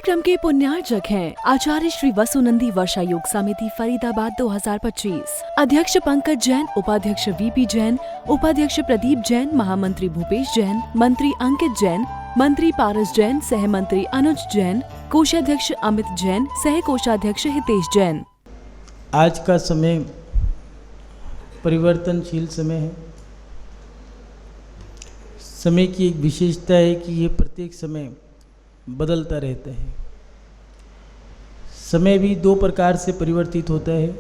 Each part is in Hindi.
कार्यक्रम के पुण्यार्चक हैं आचार्य श्री वसुनंदी वर्षा योग समिति फरीदाबाद 2025। अध्यक्ष पंकज जैन, उपाध्यक्ष वीपी जैन, उपाध्यक्ष प्रदीप जैन, महामंत्री भूपेश जैन, मंत्री अंकित जैन, मंत्री पारस जैन, सह मंत्री अनुज जैन, कोषाध्यक्ष अमित जैन, सह कोषाध्यक्ष हितेश जैन। आज का समय परिवर्तनशील समय है। समय की एक विशेषता है कि ये प्रत्येक समय बदलता रहता है। समय भी दो प्रकार से परिवर्तित होता है।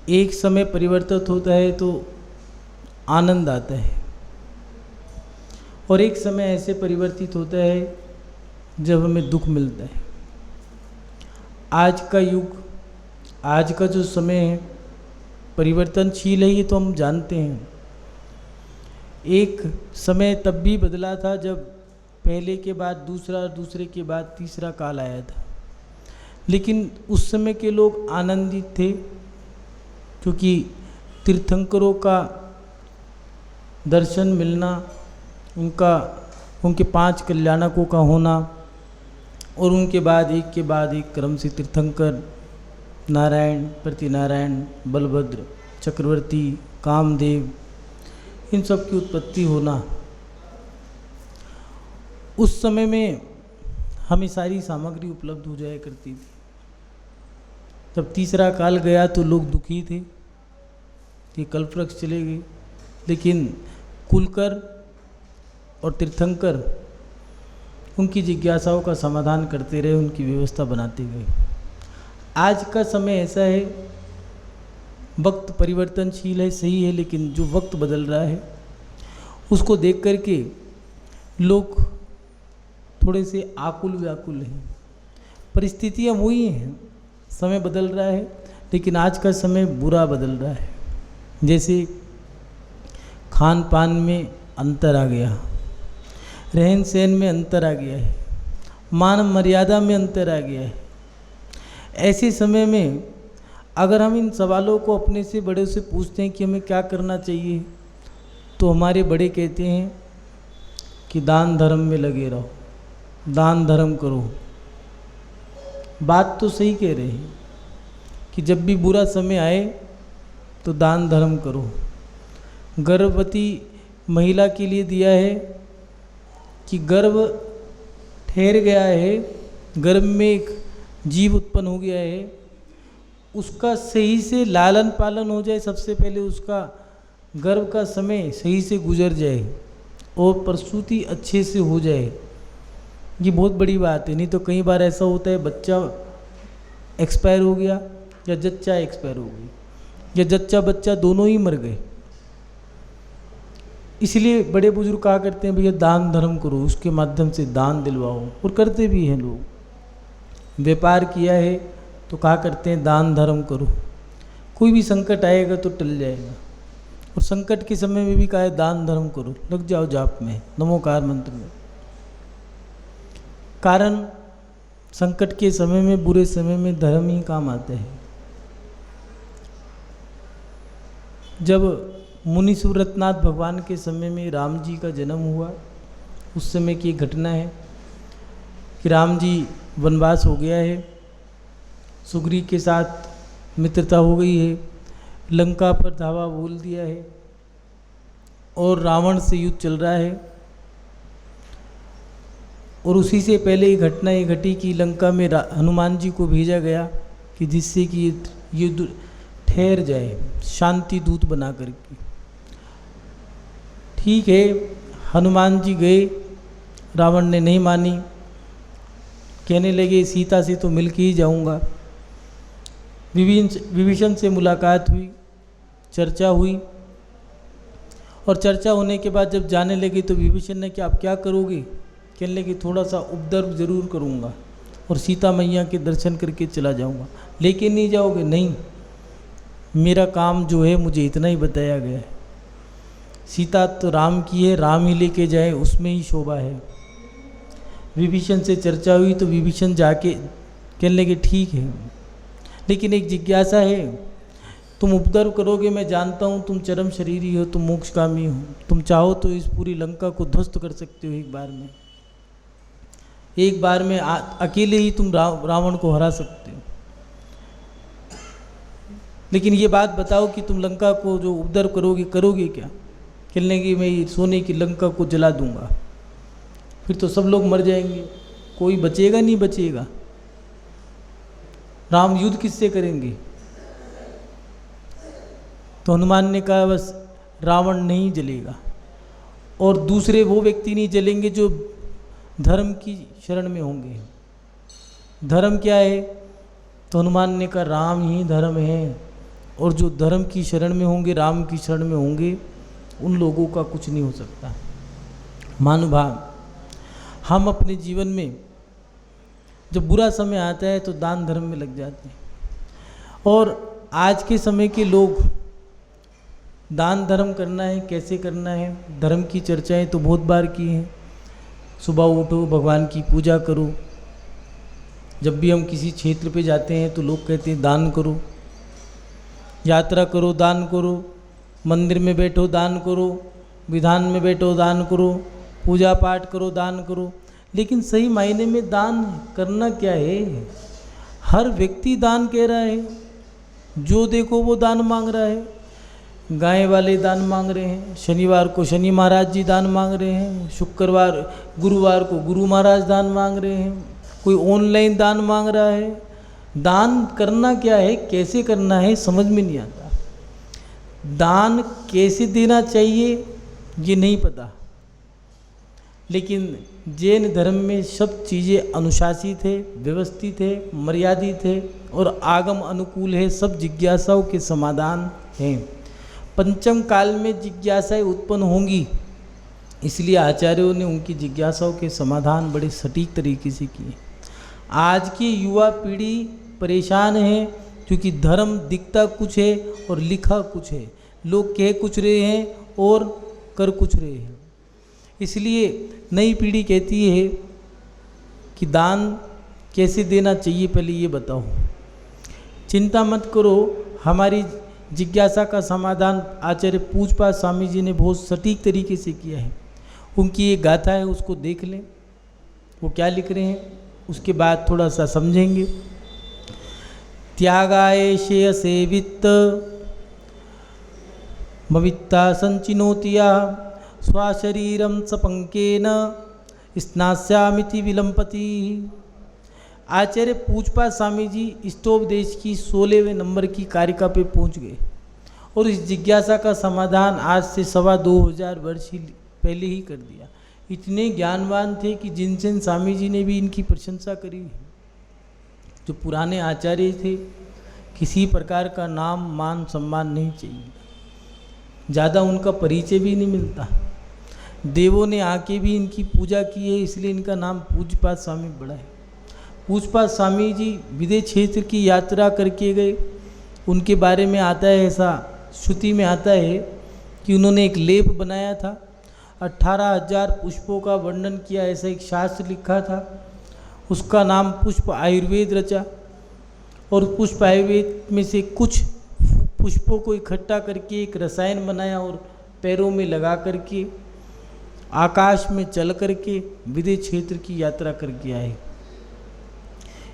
एक समय परिवर्तित होता है तो आनंद आता है, और एक समय ऐसे परिवर्तित होता है जब हमें दुख मिलता है। आज का युग, आज का जो समय है परिवर्तनशील है, ये तो हम जानते हैं। एक समय तब भी बदला था जब पहले के बाद दूसरा, दूसरे के बाद तीसरा काल आया था, लेकिन उस समय के लोग आनंदित थे, क्योंकि तीर्थंकरों का दर्शन मिलना, उनके 5 कल्याणकों का होना, और उनके बाद एक क्रम से तीर्थंकर नारायण, प्रतिनारायण, बलभद्र, चक्रवर्ती, कामदेव, इन सब की उत्पत्ति होना। उस समय में हमें सारी सामग्री उपलब्ध हो जाया करती थी। जब तीसरा काल गया तो लोग दुखी थे कि कल्पवृक्ष चले गए, लेकिन कुलकर और तीर्थंकर उनकी जिज्ञासाओं का समाधान करते रहे, उनकी व्यवस्था बनाते गए। आज का समय ऐसा है, वक्त परिवर्तनशील है, सही है, लेकिन जो वक्त बदल रहा है उसको देख कर के लोग थोड़े से आकुल व्याकुल हैं। परिस्थितियाँ वही हैं, समय बदल रहा है, लेकिन आज का समय बुरा बदल रहा है। जैसे खान पान में अंतर आ गया, रहन सहन में अंतर आ गया है, मान मर्यादा में अंतर आ गया है। ऐसे समय में अगर हम इन सवालों को अपने से बड़े से पूछते हैं कि हमें क्या करना चाहिए, तो हमारे बड़े कहते हैं कि दान धर्म में लगे रहो, दान धर्म करो। बात तो सही कह रहे हैं कि जब भी बुरा समय आए तो दान धर्म करो। गर्भवती महिला के लिए दिया है कि गर्भ ठहर गया है, गर्भ में एक जीव उत्पन्न हो गया है, उसका सही से लालन पालन हो जाए। सबसे पहले उसका गर्भ का समय सही से गुजर जाए और प्रसूति अच्छे से हो जाए, ये बहुत बड़ी बात है। नहीं तो कई बार ऐसा होता है, बच्चा एक्सपायर हो गया या जच्चा एक्सपायर हो गई, या जच्चा बच्चा दोनों ही मर गए। इसलिए बड़े बुजुर्ग कहा करते हैं भैया दान धर्म करो, उसके माध्यम से दान दिलवाओ, और करते भी हैं लोग। व्यापार किया है तो कहा करते हैं दान धर्म करो, कोई भी संकट आएगा तो टल जाएगा। और संकट के समय में भी कहा है दान धर्म करो, लग जाओ जाप में, नमोकार मंत्र में। कारण संकट के समय में, बुरे समय में धर्म ही काम आता है। जब मुनि सुव्रतनाथ भगवान के समय में राम जी का जन्म हुआ, उस समय की घटना है कि राम जी वनवास हो गया है, सुग्रीव के साथ मित्रता हो गई है, लंका पर धावा बोल दिया है, और रावण से युद्ध चल रहा है। और उसी से पहले ये घटना ये घटी कि लंका में हनुमान जी को भेजा गया कि जिससे कि युद्ध ठहर जाए, शांति दूत बना करके। ठीक है, हनुमान जी गए, रावण ने नहीं मानी, कहने लगे सीता से तो मिल के ही जाऊंगा। विभीषण से मुलाकात हुई, चर्चा हुई, और चर्चा होने के बाद जब जाने लगे तो विभीषण ने कि आप क्या करोगे, कहने लगे थोड़ा सा उपद्रव जरूर करूंगा और सीता मैया के दर्शन करके चला जाऊंगा। लेके नहीं जाओगे? नहीं, मेरा काम जो है मुझे इतना ही बताया गया है, सीता तो राम की है, राम ही लेके जाए, उसमें ही शोभा है। विभीषण से चर्चा हुई तो विभीषण जाके कहने लगे ठीक है, लेकिन एक जिज्ञासा है, तुम उपद्रव करोगे, मैं जानता हूँ तुम चरम शरीरी हो, तुम मोक्षकामी हो, तुम चाहो तो इस पूरी लंका को ध्वस्त कर सकते हो एक बार में। एक बार में अकेले ही तुम रावण को हरा सकते हो। लेकिन ये बात बताओ कि तुम लंका को जो उद्धर करोगे क्या? कहने की मैं सोने की लंका को जला दूंगा, फिर तो सब लोग मर जाएंगे, कोई बचेगा नहीं बचेगा। राम युद्ध किससे करेंगे? तो हनुमान ने कहा बस रावण नहीं जलेगा, और दूसरे वो व्यक्ति नहीं जलेंगे जो धर्म की शरण में होंगे। धर्म क्या है? तो हनुमान ने कहा राम ही धर्म है, और जो धर्म की शरण में होंगे, राम की शरण में होंगे, उन लोगों का कुछ नहीं हो सकता। महानुभाव, हम अपने जीवन में जब बुरा समय आता है तो दान धर्म में लग जाते हैं, और आज के समय के लोग दान धर्म करना है, कैसे करना है, धर्म की चर्चाएं तो बहुत बार की हैं। सुबह उठो, भगवान की पूजा करो। जब भी हम किसी क्षेत्र पे जाते हैं तो लोग कहते हैं दान करो, यात्रा करो दान करो, मंदिर में बैठो दान करो, विधान में बैठो दान करो, पूजा पाठ करो दान करो। लेकिन सही मायने में दान करना क्या है? हर व्यक्ति दान कह रहा है, जो देखो वो दान मांग रहा है। गाय वाले दान मांग रहे हैं, शनिवार को शनि महाराज जी दान मांग रहे हैं, गुरुवार को गुरु महाराज दान मांग रहे हैं, कोई ऑनलाइन दान मांग रहा है। दान करना क्या है, कैसे करना है, समझ में नहीं आता। दान कैसे देना चाहिए ये नहीं पता। लेकिन जैन धर्म में सब चीज़ें अनुशासित है, व्यवस्थित है, मर्यादित है और आगम अनुकूल है। सब जिज्ञासाओं के समाधान हैं। पंचम काल में जिज्ञासाएं उत्पन्न होंगी, इसलिए आचार्यों ने उनकी जिज्ञासाओं के समाधान बड़े सटीक तरीके से किए। आज की युवा पीढ़ी परेशान है क्योंकि धर्म दिखता कुछ है और लिखा कुछ है। लोग कह कुछ रहे हैं और कर कुछ रहे हैं। इसलिए नई पीढ़ी कहती है कि दान कैसे देना चाहिए, पहले ये बताओ। चिंता मत करो, हमारी जिज्ञासा का समाधान आचार्य पूजपा स्वामी जी ने बहुत सटीक तरीके से किया है। उनकी एक गाथा है, उसको देख लें, वो क्या लिख रहे हैं, उसके बाद थोड़ा सा समझेंगे। त्यागाय श्रेयसे वित्त भवित्ता संचिनोतिया स्वशरीरम सपंकेन स्नास्यामिति विलंपति। आचार्य पूजपा स्वामी जी इष्टोपदेश की 16वें नंबर की कारिका पे पहुंच गए और इस जिज्ञासा का समाधान आज से 2500 वर्ष ही पहले ही कर दिया। इतने ज्ञानवान थे कि जिनसेन स्वामी जी ने भी इनकी प्रशंसा करी। जो पुराने आचार्य थे, किसी प्रकार का नाम मान सम्मान नहीं चाहिए, ज़्यादा उनका परिचय भी नहीं मिलता। देवों ने आके भी इनकी पूजा की है, इसलिए इनका नाम पूजपा स्वामी बड़ा है। पूजपा स्वामी जी विदेश क्षेत्र की यात्रा करके गए। उनके बारे में आता है, ऐसा श्रुति में आता है कि उन्होंने एक लेप बनाया था, 18,000 पुष्पों का वर्णन किया, ऐसा एक शास्त्र लिखा था। उसका नाम पुष्प आयुर्वेद रचा और पुष्प आयुर्वेद में से कुछ पुष्पों को इकट्ठा करके एक रसायन बनाया और पैरों में लगा करके आकाश में चल करके विदेश क्षेत्र की यात्रा करके आए।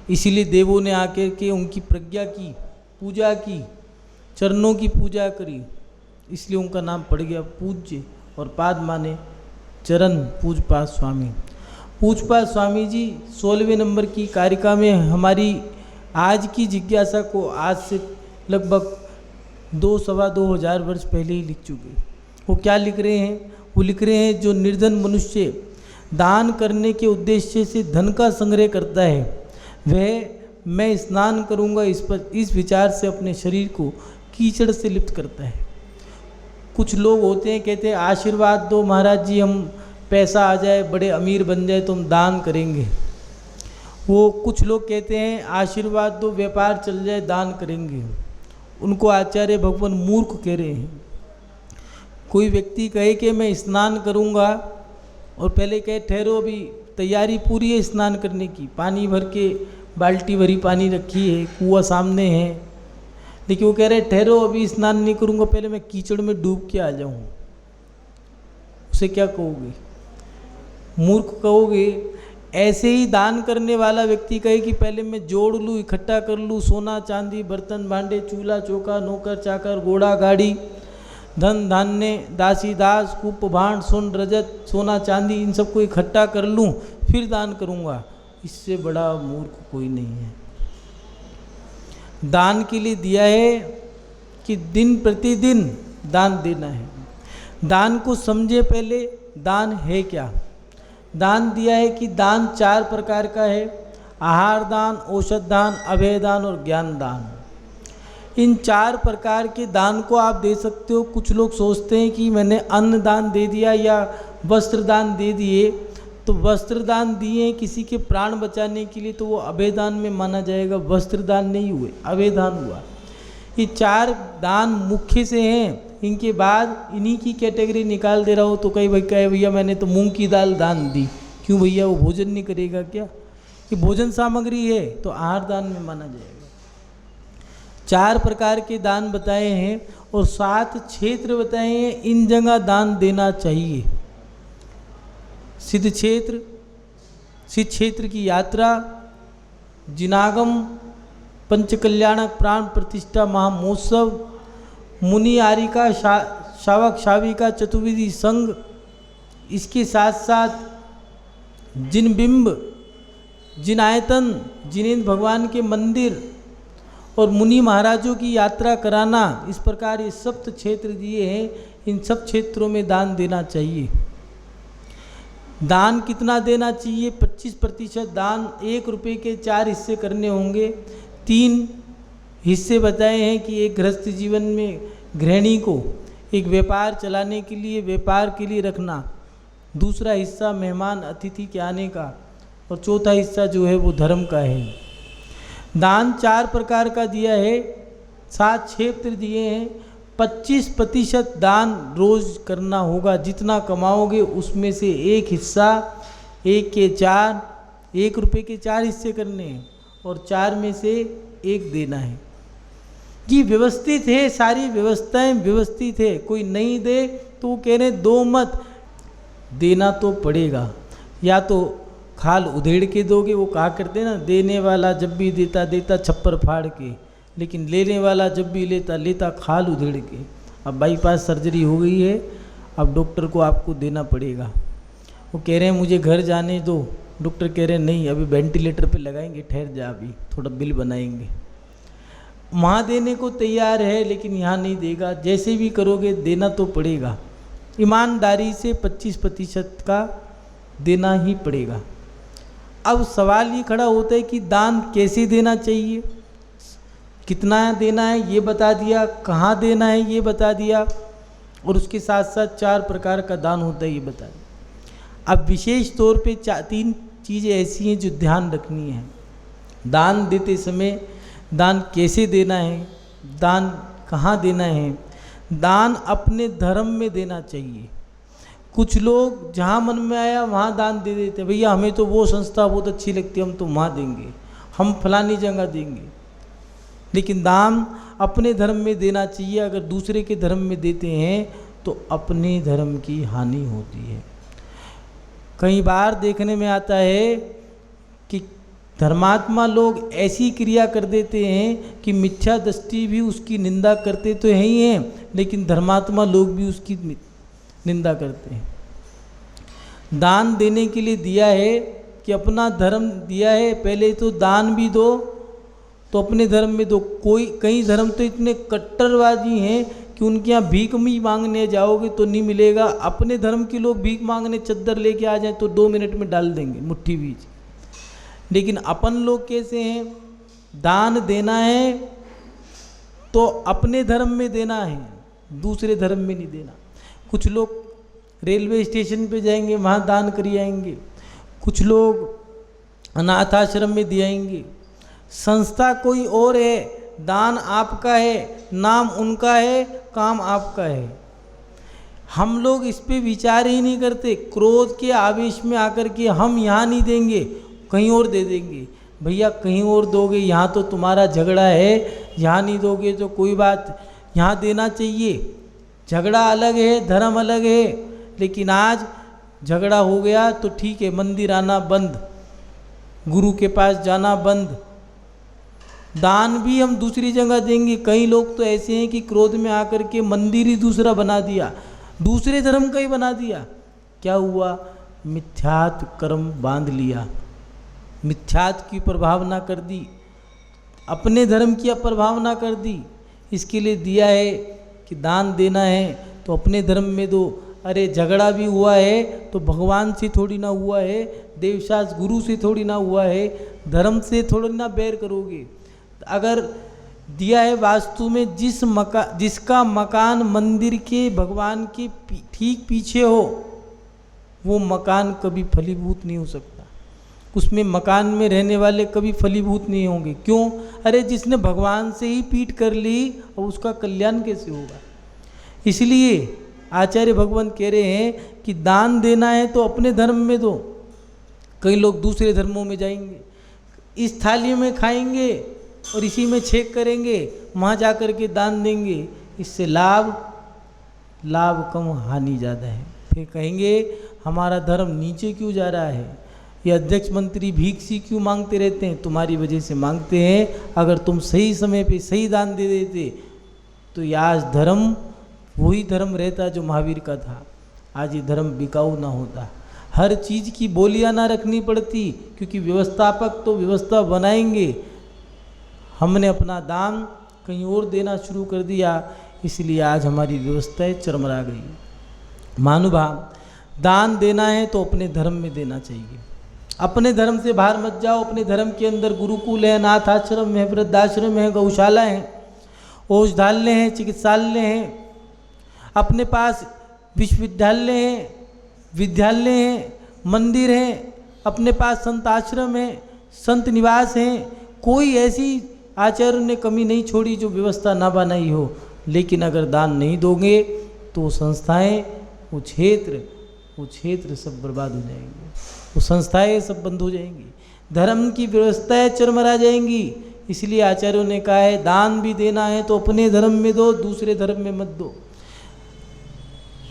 इसीलिए देवों ने आकर के उनकी प्रज्ञा की, पूजा की, चरणों की पूजा करी, इसलिए उनका नाम पड़ गया पूज्य। और पाद माने चरण, पूजपा स्वामी। पूजपा स्वामी जी 16वें नंबर की कारिका में हमारी आज की जिज्ञासा को आज से लगभग 2-2,500 वर्ष पहले ही लिख चुके। वो क्या लिख रहे हैं? वो लिख रहे हैं, जो निर्धन मनुष्य दान करने के उद्देश्य से धन का संग्रह करता है, वह मैं स्नान करूंगा इस विचार से अपने शरीर को कीचड़ से लिप्त करता है। कुछ लोग होते हैं, कहते हैं आशीर्वाद दो महाराज जी, हम पैसा आ जाए, बड़े अमीर बन जाए तो हम दान करेंगे। वो कुछ लोग कहते हैं आशीर्वाद दो, व्यापार चल जाए, दान करेंगे। उनको आचार्य भगवान मूर्ख कह रहे हैं। कोई व्यक्ति कहे कि मैं स्नान करूंगा और पहले कहे ठहरो, अभी तैयारी पूरी है स्नान करने की, पानी भर के बाल्टी भरी पानी रखी है, कुआं सामने है, लेकिन वो कह रहे ठहरो अभी स्नान नहीं करूंगा, पहले मैं कीचड़ में डूब के आ जाऊं। उसे क्या कहोगे? मूर्ख कहोगे। ऐसे ही दान करने वाला व्यक्ति कहे कि पहले मैं जोड़ लूँ, इकट्ठा कर लूँ, सोना चांदी, बर्तन भांडे, चूल्हा चौका, नौकर चाकर, घोड़ा गाड़ी, धन धान्य, दासी दास, कूप भांड, सुन रजत, सोना चांदी, इन सबको इकट्ठा कर लूँ फिर दान करूँगा, इससे बड़ा मूर्ख कोई नहीं है। दान के लिए दिया है कि दिन प्रतिदिन दान देना है। दान को समझे पहले, दान है क्या। दान दिया है कि दान 4 प्रकार का है, आहार दान, औषध दान, अभय दान और ज्ञान दान। इन 4 प्रकार के दान को आप दे सकते हो। कुछ लोग सोचते हैं कि मैंने अन्न दान दे दिया या वस्त्र दान दे दिए, तो वस्त्र दान दिए किसी के प्राण बचाने के लिए तो वो अभय दान में माना जाएगा, वस्त्र दान नहीं हुए, अभय दान हुआ। ये 4 दान मुख्य से हैं, इनके बाद इन्हीं की कैटेगरी निकाल दे रहा हो तो कई भाई कहे भैया मैंने तो मूंग की दाल दान दी, क्यों भैया वो भोजन नहीं करेगा क्या? ये भोजन सामग्री है तो आहार दान में माना जाएगा। 4 प्रकार के दान बताए हैं और 7 क्षेत्र बताए हैं, इन जगह दान देना चाहिए। सिद्ध क्षेत्र, सिद्ध क्षेत्र की यात्रा, जिनागम, पंचकल्याणक प्राण प्रतिष्ठा महामहोत्सव, मुनि आरिका शावक शाविका चतुर्विधि संघ, इसके साथ साथ जिन बिंब, जिन आयतन, जिनेंद्र भगवान के मंदिर और मुनि महाराजों की यात्रा कराना, इस प्रकार ये सप्त क्षेत्र दिए हैं। इन सब क्षेत्रों में दान देना चाहिए। दान कितना देना चाहिए? 25% दान 1 रुपये के 4 हिस्से करने होंगे। 3 हिस्से बताए हैं कि एक गृहस्थ जीवन में गृहिणी को एक व्यापार चलाने के लिए, व्यापार के लिए रखना, दूसरा हिस्सा मेहमान अतिथि के आने का, और चौथा हिस्सा जो है वो धर्म का है। दान 4 प्रकार का दिया है, 7 क्षेत्र दिए हैं। 25% दान रोज करना होगा। जितना कमाओगे उसमें से एक हिस्सा, 1 के 4, 1 रुपये के 4 हिस्से करने हैं और 4 में से 1 देना है। कि व्यवस्थित है, सारी व्यवस्थाएं व्यवस्थित है। कोई नहीं दे तो वो कह रहे दो मत, देना तो पड़ेगा। या तो खाल उधेड़ के दोगे, वो कहा करते हैं ना, देने वाला जब भी देता देता छप्पर फाड़ के, लेकिन लेने वाला जब भी लेता लेता खाल उधेड़ के। अब बाईपास सर्जरी हो गई है, अब डॉक्टर को आपको देना पड़ेगा। वो कह रहे हैं मुझे घर जाने दो, डॉक्टर कह रहे हैं नहीं अभी वेंटिलेटर पे लगाएंगे, ठहर जा, अभी थोड़ा बिल बनाएंगे। वहाँ देने को तैयार है लेकिन यहाँ नहीं देगा। जैसे भी करोगे देना तो पड़ेगा। ईमानदारी से 25% का देना ही पड़ेगा। अब सवाल ये खड़ा होता है कि दान कैसे देना चाहिए, कितना देना है ये बता दिया, कहाँ देना है ये बता दिया, और उसके साथ साथ 4 प्रकार का दान होता है ये बता दिया। अब विशेष तौर पे 3 चीज़ें ऐसी हैं जो ध्यान रखनी है। दान देते समय दान कैसे देना है, दान कहाँ देना है। दान अपने धर्म में देना चाहिए। कुछ लोग जहाँ मन में आया वहाँ दान दे देते, भैया हमें तो वो संस्था बहुत अच्छी लगती है हम तो वहाँ देंगे, हम फलानी जगह देंगे। लेकिन दान अपने धर्म में देना चाहिए। अगर दूसरे के धर्म में देते हैं तो अपने धर्म की हानि होती है। कई बार देखने में आता है कि धर्मात्मा लोग ऐसी क्रिया कर देते हैं कि मिथ्या दृष्टि भी उसकी निंदा करते तो है ही हैं, लेकिन धर्मात्मा लोग भी उसकी निंदा करते हैं। दान देने के लिए दिया है कि अपना धर्म दिया है, पहले तो दान भी दो तो अपने धर्म में दो। कई धर्म तो इतने कट्टरवादी हैं कि उनके यहाँ भीख भी मांगने जाओगे तो नहीं मिलेगा। अपने धर्म के लोग भीख मांगने चद्दर लेके आ जाए तो 2 मिनट में डाल देंगे मुट्ठी बीज। लेकिन अपन लोग कैसे हैं, दान देना है तो अपने धर्म में देना है, दूसरे धर्म में नहीं देना। कुछ लोग रेलवे स्टेशन पे जाएंगे वहाँ दान कर आएंगे, कुछ लोग अनाथ आश्रम में दे आएंगे। संस्था कोई और है, दान आपका है, नाम उनका है, काम आपका है। हम लोग इस पे विचार ही नहीं करते। क्रोध के आवेश में आकर के हम यहाँ नहीं देंगे, कहीं और दे देंगे। भैया कहीं और दोगे, यहाँ तो तुम्हारा झगड़ा है, यहाँ नहीं दोगे तो कोई बात, यहाँ देना चाहिए। झगड़ा अलग है, धर्म अलग है, लेकिन आज झगड़ा हो गया तो ठीक है, मंदिर आना बंद, गुरु के पास जाना बंद, दान भी हम दूसरी जगह देंगे। कई लोग तो ऐसे हैं कि क्रोध में आकर के मंदिर ही दूसरा बना दिया, दूसरे धर्म का ही बना दिया। क्या हुआ? मिथ्यात्व कर्म बांध लिया, मिथ्यात्व की प्रभावना कर दी, अपने धर्म की अप्रभावना कर दी। इसके लिए दिया है कि दान देना है तो अपने धर्म में दो। अरे झगड़ा भी हुआ है तो भगवान से थोड़ी ना हुआ है, देवशास्त्र गुरु से थोड़ी ना हुआ है, धर्म से थोड़ी ना बैर करोगे। अगर दिया है वास्तु में जिसका मकान मंदिर के भगवान के ठीक पीछे हो, वो मकान कभी फलीभूत नहीं हो सकता, उसमें मकान में रहने वाले कभी फलीभूत नहीं होंगे। क्यों? अरे जिसने भगवान से ही पीठ कर ली और उसका कल्याण कैसे होगा? इसलिए आचार्य भगवान कह रहे हैं कि दान देना है तो अपने धर्म में दो। कई लोग दूसरे धर्मों में जाएंगे, इस थाली में खाएंगे और इसी में छेक करेंगे, वहाँ जा कर के दान देंगे। इससे लाभ कम हानि ज़्यादा है। फिर कहेंगे हमारा धर्म नीचे क्यों जा रहा है, ये अध्यक्ष मंत्री भीख सी क्यों मांगते रहते हैं? तुम्हारी वजह से मांगते हैं। अगर तुम सही समय पे सही दान दे देते तो ये आज धर्म वही धर्म रहता जो महावीर का था। आज ये धर्म बिकाऊ ना होता, हर चीज़ की बोलियां ना रखनी पड़ती, क्योंकि व्यवस्थापक तो व्यवस्था बनाएंगे। हमने अपना दान कहीं और देना शुरू कर दिया, इसलिए आज हमारी व्यवस्थाएं चरमरा गई। महानुभाव, दान देना है तो अपने धर्म में देना चाहिए। अपने धर्म से बाहर मत जाओ। अपने धर्म के अंदर गुरुकुल है, अनाथ आश्रम है, वृद्धाश्रम है, गौशाला है, औषधालय हैं, चिकित्सालय हैं, अपने पास विश्वविद्यालय हैं, विद्यालय हैं, मंदिर हैं, अपने पास संत आश्रम है, संत निवास हैं। कोई ऐसी आचार्यों ने कमी नहीं छोड़ी जो व्यवस्था ना बनाई हो। लेकिन अगर दान नहीं दोगे तो संस्थाएं, वो क्षेत्र सब बर्बाद हो जाएंगे, वो संस्थाएं सब बंद हो जाएंगी, धर्म की व्यवस्थाएं चरमरा जाएंगी। इसलिए आचार्यों ने कहा है दान भी देना है तो अपने धर्म में दो, दूसरे धर्म में मत दो।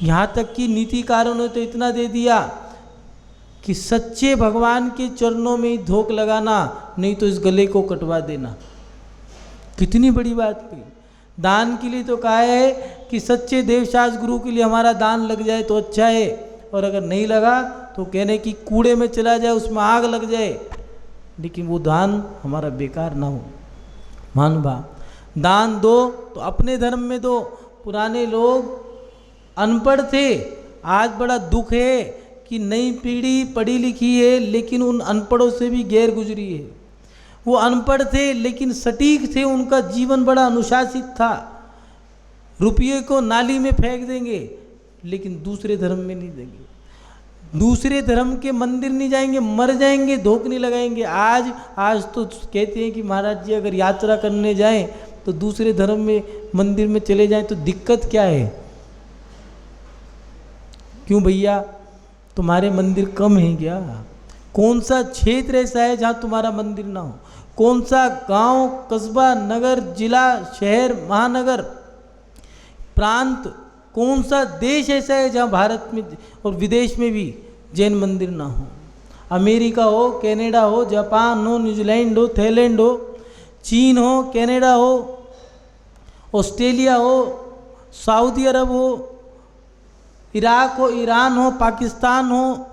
यहाँ तक कि नीतिकारों ने तो इतना दे दिया कि सच्चे भगवान के चरणों में ही धोख लगाना, नहीं तो इस गले को कटवा देना। कितनी बड़ी बात कही। दान के लिए तो कहा है कि सच्चे देवशास्त्र गुरु के लिए हमारा दान लग जाए तो अच्छा है, और अगर नहीं लगा तो कहने की कूड़े में चला जाए, उसमें आग लग जाए, लेकिन वो दान हमारा बेकार ना हो। महानुभाव, दान दो तो अपने धर्म में दो। पुराने लोग अनपढ़ थे, आज बड़ा दुख है कि नई पीढ़ी पढ़ी लिखी है लेकिन उन अनपढ़ों से भी गैर गुजरी है। वो अनपढ़ थे लेकिन सटीक थे, उनका जीवन बड़ा अनुशासित था। रुपये को नाली में फेंक देंगे लेकिन दूसरे धर्म में नहीं देंगे, दूसरे धर्म के मंदिर नहीं जाएंगे, मर जाएंगे, धोख नहीं लगाएंगे। आज तो कहते हैं कि महाराज जी अगर यात्रा करने जाएं तो दूसरे धर्म में मंदिर में चले जाएं तो दिक्कत क्या है? क्यों भैया, तुम्हारे मंदिर कम है क्या? कौन सा क्षेत्र ऐसा है जहाँ तुम्हारा मंदिर ना हो? कौन सा गांव, कस्बा, नगर, जिला, शहर, महानगर, प्रांत, कौन सा देश ऐसा है जहाँ भारत में और विदेश में भी जैन मंदिर ना हो? अमेरिका हो, कनाडा हो, जापान हो, न्यूजीलैंड हो, थाईलैंड हो, चीन हो, कनाडा हो, ऑस्ट्रेलिया हो, सऊदी अरब हो, इराक हो, ईरान हो, पाकिस्तान हो,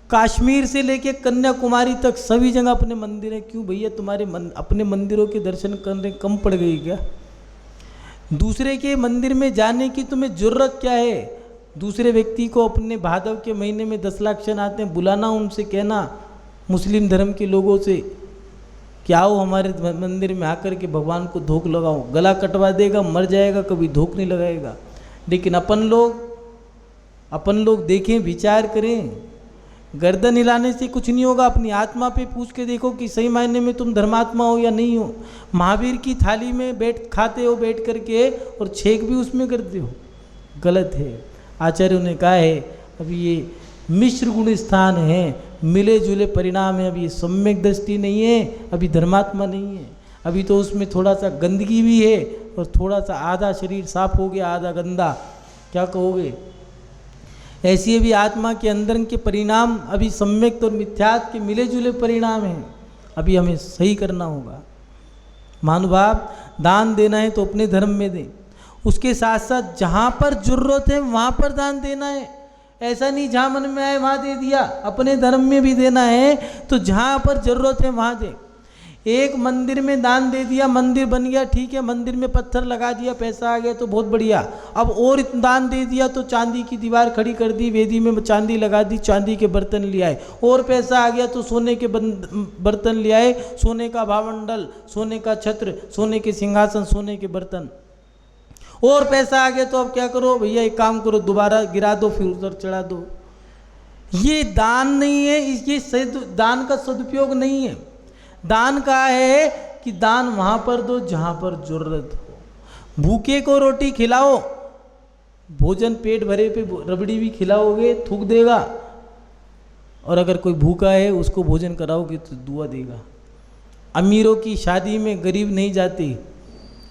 कश्मीर से लेके कन्याकुमारी तक सभी जगह अपने मंदिर हैं। क्यों भैया, तुम्हारे अपने मंदिरों के दर्शन करने कम पड़ गई क्या? दूसरे के मंदिर में जाने की तुम्हें जरूरत क्या है? दूसरे व्यक्ति को अपने भादव के महीने में 10 लाख क्षण आते हैं, बुलाना, उनसे कहना, मुस्लिम धर्म के लोगों से कि आओ हमारे मंदिर में आकर के भगवान को धोख लगाओ। गला कटवा देगा, मर जाएगा, कभी धोख नहीं लगाएगा। लेकिन अपन लोग देखें, विचार करें, गर्दन हिलाने से कुछ नहीं होगा। अपनी आत्मा पे पूछ के देखो कि सही मायने में तुम धर्मात्मा हो या नहीं हो। महावीर की थाली में खाते हो बैठ करके और छेक भी उसमें करते हो, गलत है। आचार्यों ने कहा है अभी ये मिश्र गुण स्थान है, मिले जुले परिणाम है। अभी ये सम्यक दृष्टि नहीं है, अभी धर्मात्मा नहीं है। अभी तो उसमें थोड़ा सा गंदगी भी है और थोड़ा सा आधा शरीर साफ हो गया, आधा गंदा। क्या कहोगे? ऐसी अभी आत्मा के अंदर के परिणाम अभी सम्यक्त और मिथ्यात्व के मिले जुले परिणाम हैं, अभी हमें सही करना होगा। महानुभाव, दान देना है तो अपने धर्म में दें, उसके साथ साथ जहाँ पर जरूरत है वहाँ पर दान देना है। ऐसा नहीं जहाँ मन में आए वहाँ दे दिया, अपने धर्म में भी देना है तो जहाँ पर जरूरत है वहाँ दे। एक मंदिर में दान दे दिया, मंदिर बन गया, ठीक है, मंदिर में पत्थर लगा दिया, पैसा आ गया तो बहुत बढ़िया। अब और दान दे दिया तो चांदी की दीवार खड़ी कर दी, वेदी में चांदी लगा दी, चांदी के बर्तन ले आए। और पैसा आ गया तो सोने के बर्तन ले आए, सोने का भावमंडल, सोने का छत्र, सोने के सिंहासन, सोने के बर्तन। और पैसा आ गया तो अब क्या करो भैया, एक काम करो, दोबारा गिरा दो, फिर उधर चढ़ा दो। ये दान नहीं है, ये दान का सदुपयोग नहीं है। दान का है कि दान वहाँ पर दो जहाँ पर जरूरत हो। भूखे को रोटी खिलाओ, भोजन पेट भरे पे रबड़ी भी खिलाओगे थूक देगा, और अगर कोई भूखा है उसको भोजन कराओगे तो दुआ देगा। अमीरों की शादी में गरीब नहीं जाते,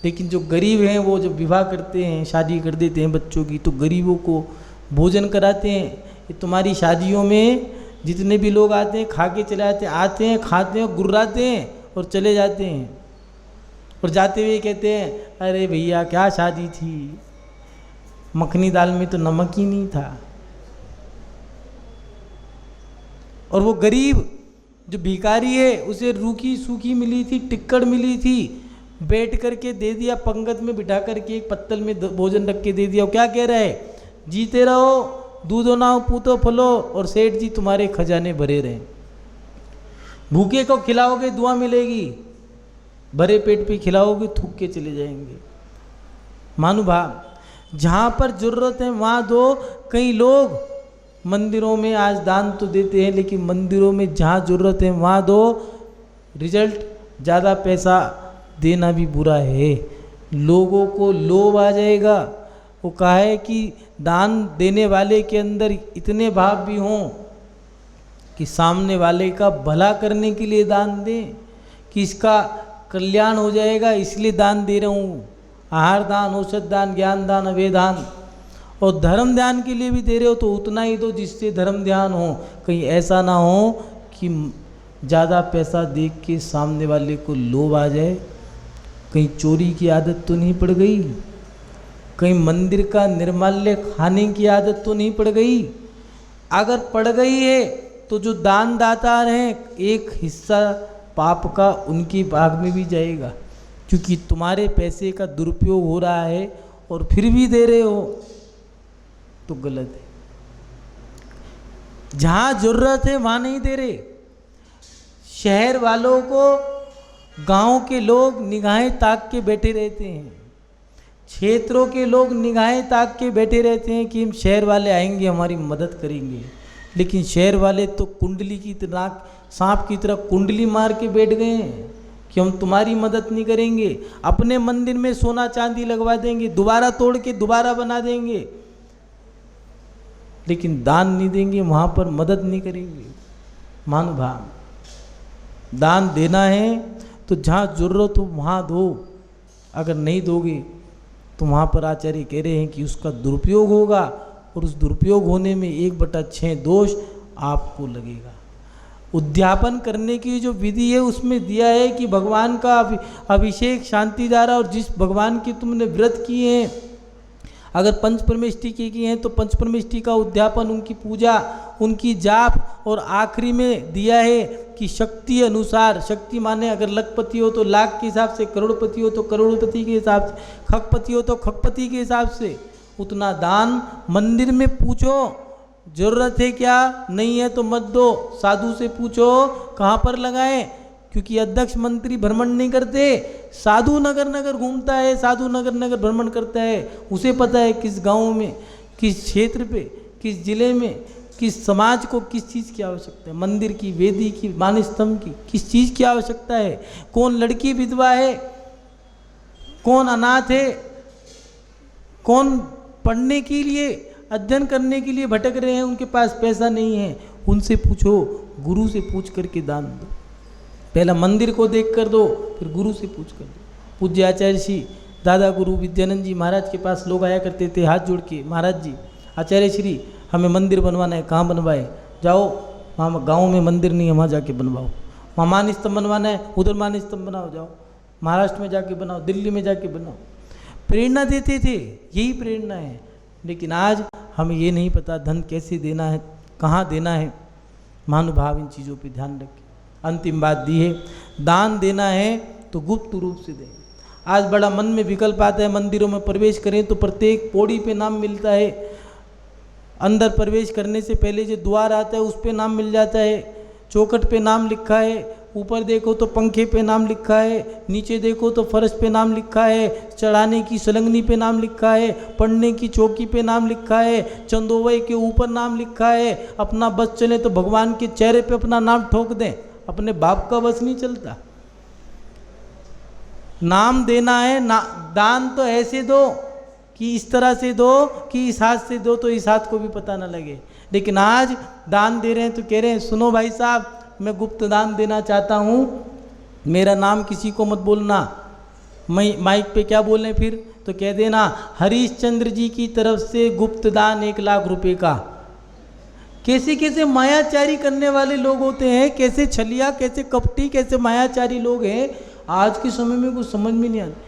लेकिन जो गरीब हैं वो जब विवाह करते हैं, शादी कर देते हैं बच्चों की, तो गरीबों को भोजन कराते हैं। ये तुम्हारी शादियों में जितने भी लोग आते हैं खा के चले आते हैं, खाते हैं, गुर्राते हैं और चले जाते हैं, और जाते हुए कहते हैं अरे भैया क्या शादी थी, मखनी दाल में तो नमक ही नहीं था। और वो गरीब जो भिखारी है उसे रूखी सूखी मिली थी, टिक्कड़ मिली थी, बैठ करके दे दिया, पंगत में बिठा करके एक पत्तल में भोजन रख के दे दिया। क्या कह रहा है, जीते रहो, दूधो नाव पूतो फलो, और सेठ जी तुम्हारे खजाने भरे रहें। भूखे को खिलाओगे दुआ मिलेगी, भरे पेट पे खिलाओगे थूक के चले जाएंगे। महानुभाव, जहाँ पर जरूरत है वहाँ दो। कई लोग मंदिरों में आज दान तो देते हैं, लेकिन मंदिरों में जहाँ जरूरत है वहाँ दो। रिजल्ट, ज़्यादा पैसा देना भी बुरा है, लोगों को लोभ आ जाएगा। वो कहा है कि दान देने वाले के अंदर इतने भाव भी हों कि सामने वाले का भला करने के लिए दान दें, कि इसका कल्याण हो जाएगा इसलिए दान दे रहा हूँ। आहार दान, औषध दान, ज्ञान दान, अभय दान, और धर्म ध्यान के लिए भी दे रहे हो तो उतना ही दो जिससे धर्म ध्यान हो। कहीं ऐसा ना हो कि ज़्यादा पैसा देख के सामने वाले को लोभ आ जाए। कहीं चोरी की आदत तो नहीं पड़ गई, कहीं मंदिर का निर्माल्य खाने की आदत तो नहीं पड़ गई। अगर पड़ गई है तो जो दानदाता हैं एक हिस्सा पाप का उनकी भाग में भी जाएगा, क्योंकि तुम्हारे पैसे का दुरुपयोग हो रहा है और फिर भी दे रहे हो तो गलत है। जहाँ जरूरत है वहाँ नहीं दे रहे। शहर वालों को गांव के लोग निगाहें ताक के बैठे रहते हैं, क्षेत्रों के लोग निगाहें ताक के बैठे रहते हैं कि हम शहर वाले आएंगे हमारी मदद करेंगे, लेकिन शहर वाले तो कुंडली की तरह, सांप की तरह कुंडली मार के बैठ गए हैं कि हम तुम्हारी मदद नहीं करेंगे। अपने मंदिर में सोना चांदी लगवा देंगे, दोबारा तोड़ के दोबारा बना देंगे, लेकिन दान नहीं देंगे, वहाँ पर मदद नहीं करेंगे। महानुभाव, दान देना है तो जहाँ जरूरत हो वहाँ दो, अगर नहीं दोगे तो वहाँ पर आचार्य कह रहे हैं कि उसका दुरुपयोग होगा, और उस दुरुपयोग होने में 1/6 दोष आपको लगेगा। उद्यापन करने की जो विधि है उसमें दिया है कि भगवान का अभिषेक शांति द्वारा, और जिस भगवान की तुमने व्रत किए हैं, अगर पंचपरमेष्टि की हैं तो पंचपरमेष्टि का उद्यापन, उनकी पूजा, उनकी जाप, और आखिरी में दिया है कि शक्ति अनुसार, शक्ति माने अगर लखपति हो तो लाख के हिसाब से, करोड़पति हो तो करोड़पति के हिसाब से, खगपति हो तो खगपति के हिसाब से उतना दान। मंदिर में पूछो जरूरत है क्या, नहीं है तो मत दो। साधु से पूछो कहाँ पर लगाएं, क्योंकि अध्यक्ष मंत्री भ्रमण नहीं करते, साधु नगर नगर घूमता है, साधु नगर नगर भ्रमण करता है। उसे पता है किस गांव में, किस क्षेत्र पे, किस जिले में, किस समाज को किस चीज़ की आवश्यकता है, मंदिर की, वेदी की, मान स्तंभ की किस चीज़ की आवश्यकता है, कौन लड़की विधवा है, कौन अनाथ है, कौन पढ़ने के लिए, अध्ययन करने के लिए भटक रहे हैं, उनके पास पैसा नहीं है, उनसे पूछो, गुरु से पूछ करके दान दो। पहला मंदिर को देख कर दो, फिर गुरु से पूछ कर दो। पूज्य आचार्य श्री दादा गुरु विद्यानंद जी महाराज के पास लोग आया करते थे हाथ जोड़ के, महाराज जी, आचार्य श्री हमें मंदिर बनवाना है, कहाँ बनवाए? जाओ वहाँ गाँव में मंदिर नहीं है, वहाँ जाके बनवाओ। वहाँ मान स्तंभ बनवाना है, उधर मान स्तंभ बनाओ, जाओ महाराष्ट्र में जाके बनाओ, दिल्ली में जाके बनाओ। प्रेरणा देते थे, यही प्रेरणा है। लेकिन आज हमें ये नहीं पता धन कैसे देना है, कहाँ देना है। महानुभाव इन चीज़ों पे ध्यान रखें। अंतिम बात दी है, दान देना है तो गुप्त रूप से दें। आज बड़ा मन में विकल्प आता है, मंदिरों में प्रवेश करें तो प्रत्येक पौड़ी पे नाम मिलता है, अंदर प्रवेश करने से पहले जो द्वार आता है उस पे नाम मिल जाता है, चौखट पे नाम लिखा है, ऊपर देखो तो पंखे पे नाम लिखा है, नीचे देखो तो फर्श पे नाम लिखा है, चढ़ाने की सलंगनी पे नाम लिखा है, पढ़ने की चौकी पे नाम लिखा है, चंदोवई के ऊपर नाम लिखा है। अपना बस चले तो भगवान के चेहरे पे अपना नाम ठोक दें, अपने बाप का बस नहीं चलता। नाम देना है ना, दान तो ऐसे दो कि इस तरह से दो कि इस हाथ से दो तो इस हाथ को भी पता ना लगे। लेकिन आज दान दे रहे हैं तो कह रहे हैं सुनो भाई साहब, मैं गुप्त दान देना चाहता हूँ, मेरा नाम किसी को मत बोलना। माइक पे क्या बोलें फिर? तो कह देना हरीशचंद्र जी की तरफ से गुप्त दान 1 लाख रुपए का। कैसे कैसे मायाचारी करने वाले लोग होते हैं, कैसे छलिया, कैसे कपटी, कैसे मायाचारी लोग हैं। आज के समय में कुछ समझ में नहीं आता।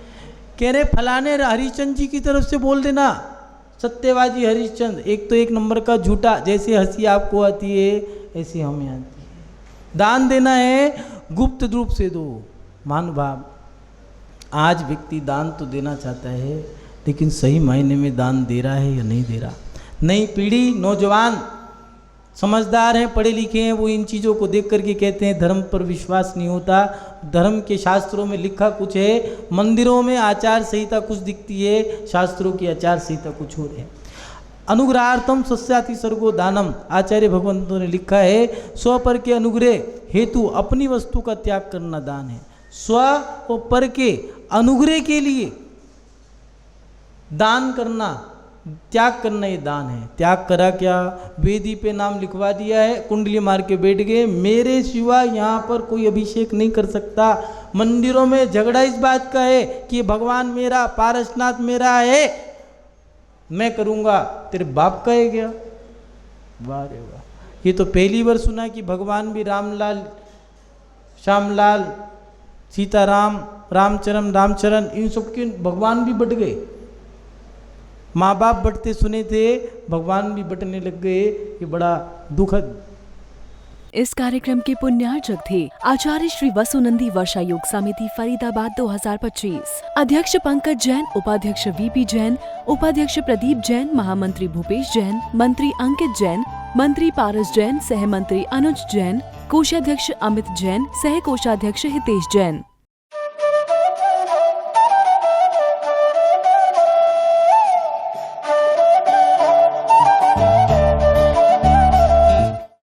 कह रहे फलाने हरिश्चंद्र जी की तरफ से बोल देना, सत्यवादी हरिश्चंद्र। एक तो 1 नंबर का झूठा, जैसे हंसी आपको आती है ऐसी हमें आती है। दान देना है गुप्त रूप से दो। महानुभाव, आज व्यक्ति दान तो देना चाहता है, लेकिन सही मायने में दान दे रहा है या नहीं दे रहा। नई पीढ़ी, नौजवान समझदार हैं, पढ़े लिखे हैं, वो इन चीज़ों को देख करके कहते हैं धर्म पर विश्वास नहीं होता। धर्म के शास्त्रों में लिखा कुछ है, मंदिरों में आचार संहिता कुछ दिखती है, शास्त्रों की आचार संहिता कुछ और है। अनुग्रहार्थम सस्याति सर्गो दानम, आचार्य भगवंतों ने लिखा है, स्व पर के अनुग्रह हेतु अपनी वस्तु का त्याग करना दान है। स्व और पर के अनुग्रह के लिए दान करना, त्याग करना ये दान है। त्याग करा क्या? वेदी पे नाम लिखवा दिया है, कुंडली मार के बैठ गए, मेरे सिवा यहाँ पर कोई अभिषेक नहीं कर सकता। मंदिरों में झगड़ा इस बात का है कि भगवान मेरा, पारसनाथ मेरा है, मैं करूँगा, तेरे बाप का है क्या? वाह रे वाह। ये तो पहली बार सुना कि भगवान भी रामलाल, श्यामलाल, सीताराम, रामचरण, इन सबके भगवान भी बट गए। माँ बाप बटते सुने थे, भगवान भी बटने लग गए। ये बड़ा दुखद। इस कार्यक्रम के पुण्यार्चक थे आचार्य श्री वसुनंदी वर्षा योग समिति फरीदाबाद 2025, अध्यक्ष पंकज जैन, उपाध्यक्ष वीपी जैन, उपाध्यक्ष प्रदीप जैन, महामंत्री भूपेश जैन, मंत्री अंकित जैन, मंत्री पारस जैन, सह मंत्री अनुज जैन, कोषाध्यक्ष अमित जैन, सह कोषाध्यक्ष हितेश जैन।